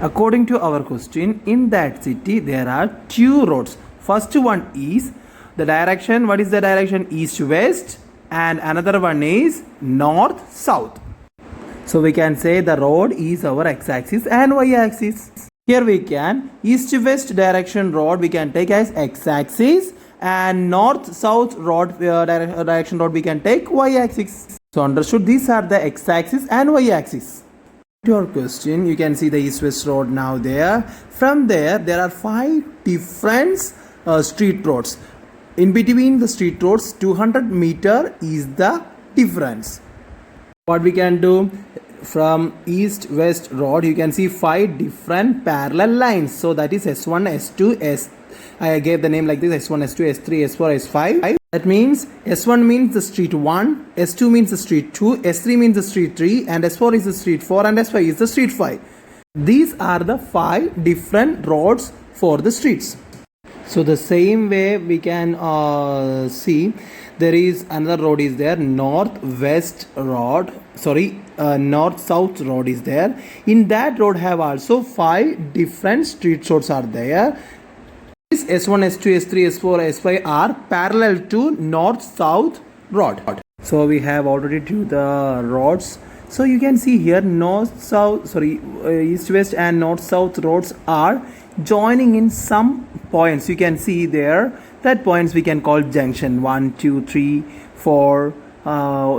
According to our question, in that city there are two roads. First one is the direction, what is the direction? East west, and another one is north south. So we can say the road is our x-axis and y-axis. Here we can east west direction road we can take as x-axis, and north south road direction road we can take y-axis. So understood, these are the x-axis and y-axis. To your question, you can see the east west road now there. From there are 5 different street roads. In between the street roads, 200 meter is the difference. What we can do, from east west road you can see 5 different parallel lines. So that is S1, S2, I gave the name like this: S1, S2, S3, S4, S5. That means S1 means the street 1, S2 means the street 2, S3 means the street 3, and S4 is the street 4, and S5 is the street 5. These are the 5 different roads for the streets. So the same way we can see there is another road is there, north south road is there. In that road have also 5 different street roads are there. S1, S2, S3, S4, S5 are parallel to north-south road. So we have already do the roads. So you can see here east-west and north-south roads are joining in some points. You can see there that points we can call junction 1, 2, 3, 4.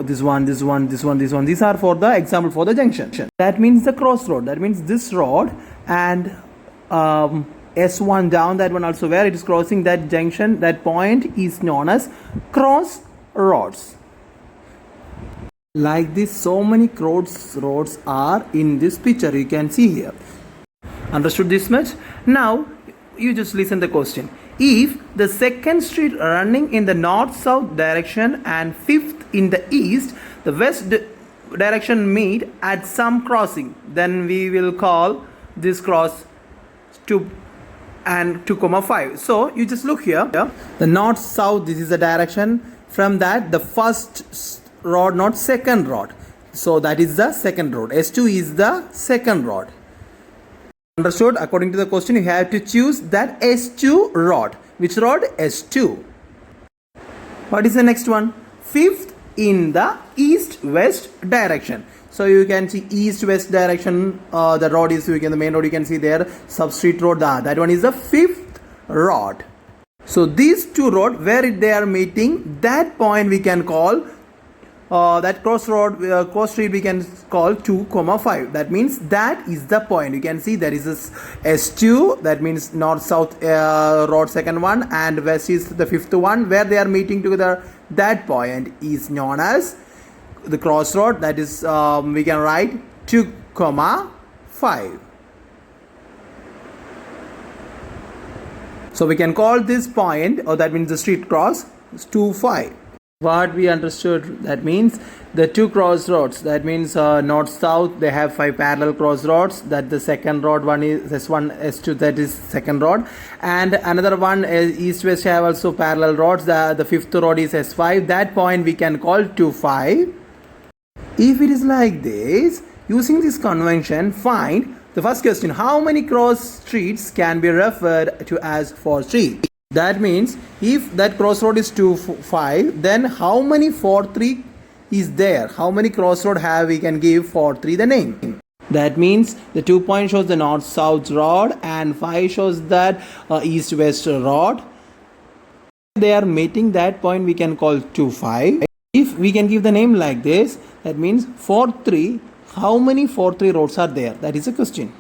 This one. These are for the example for the junction. That means the crossroad. That means this road and S1 down, that one also where it is crossing that junction, that point is known as crossroads. Like this, so many crossroads are in this picture you can see here. Understood this much? Now you just listen the question. If the second street running in the north-south direction and fifth in the east, the west direction meet at some crossing, then we will call this cross 2 and 2,5. So you just look here, the north south, this is the direction. From that the first road, not second road, so that is the second road. S2 is the second road. Understood? According to the question, you have to choose that S2 road. Which road? S2. What is the next one? Fifth in the east west direction. So you can see east west direction, the road is, the main road you can see there, sub street road, that one is the fifth road. So these two roads where they are meeting, that point we can call that cross street we can call 2,5. That means that is the point. You can see there is this S2, that means north south road second one, and west is the fifth one where they are meeting together. That point is known as the crossroad. That is we can write 2,5. So we can call this point, or that means the street cross, 2,5. What we understood, that means the 2 crossroads, that means north south, they have 5 parallel crossroads. That the second road one is S1, S2, that is second road, and another one east west have also parallel roads. The fifth road is S5. That point we can call 2,5. If it is like this, using this convention, find the first question: how many cross streets can be referred to as 4 streets? That means if that crossroad is 2,5, then how many 4,3 is there? How many crossroad have we can give 4,3 the name? That means the 2 point shows the north-south road and 5 shows that east-west road. They are meeting, that point we can call 2,5. If we can give the name like this, that means 4,3. How many 4,3 roads are there? That is a question.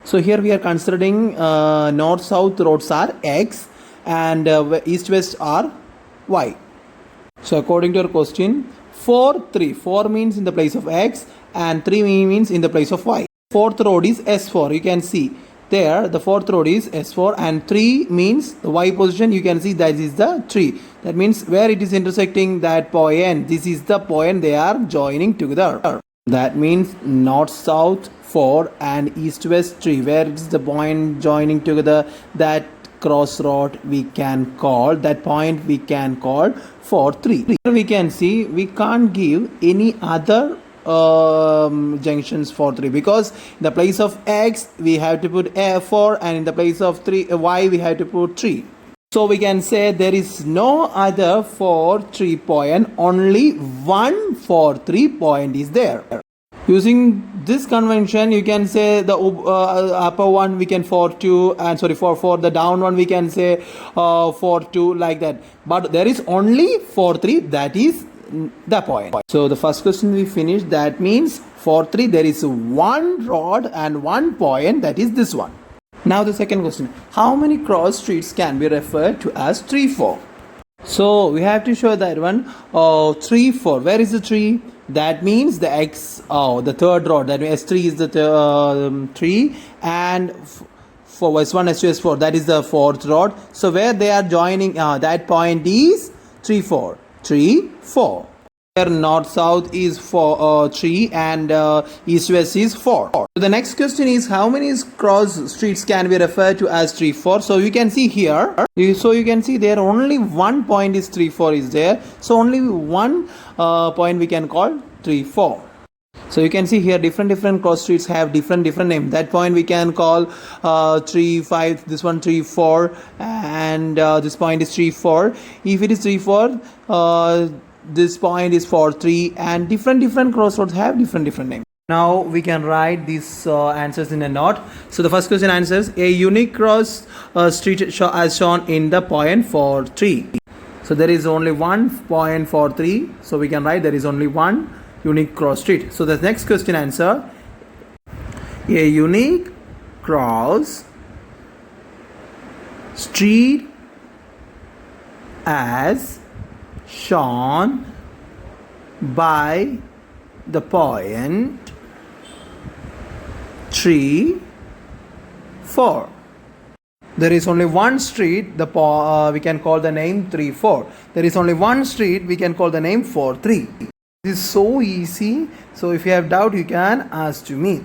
So here we are considering north-south roads are X and east-west are Y. So according to your question, 4,3. 4 means in the place of X and 3 means in the place of Y. Fourth road is S4. You can see there the fourth road is S4, and 3 means the Y position. You can see that is the 3. That means where it is intersecting that point, this is the point they are joining together. That means north-south 4 and east-west 3, where it is the point joining together, that crossroad we can call, that point we can call 4,3. Here we can see we can't give any other junctions for 3, because in the place of x we have to put 4 and in the place of 3 y we have to put 3. So we can say there is no other 4 3 point, only one 4 3 point is there. Using this convention, you can say the upper one we can 4 2 and for 4, the down one we can say 4 2, like that. But there is only 4 3, that is the point. So the first question we finished, that means 4 3 there is one rod and one point, that is this one. Now the second question, how many cross streets can be referred to as 3 4? So we have to show that one 3 4. Where is the 3? That means the the third rod, that means S3 is the 3 and for S1 S2 S4, that is the fourth rod. So where they are joining, that point is 3 4 3 4. Where north south is 3 and east west is 4. So the next question is, how many cross streets can be referred to as 3 4? So you can see here, so you can see there only one point is 3 4 is there, so only one point we can call 3 4. So you can see here different cross streets have different names. That point we can call 3 5, this one 3 4, and this point is 3 4. If it is 3 4, this point is 4 3, and different crossroads have different names. Now we can write these answers in a note. So the first question answers, a unique cross street as shown in the point 4 3. So there is only one point 4 3, so we can write there is only one unique cross street. So the next question answer, a unique cross street as shown by the point 3 4. There is only one street, we can call the name 3 4. There is only one street, we can call the name 4 3. This is so easy. So if you have doubt, you can ask to me.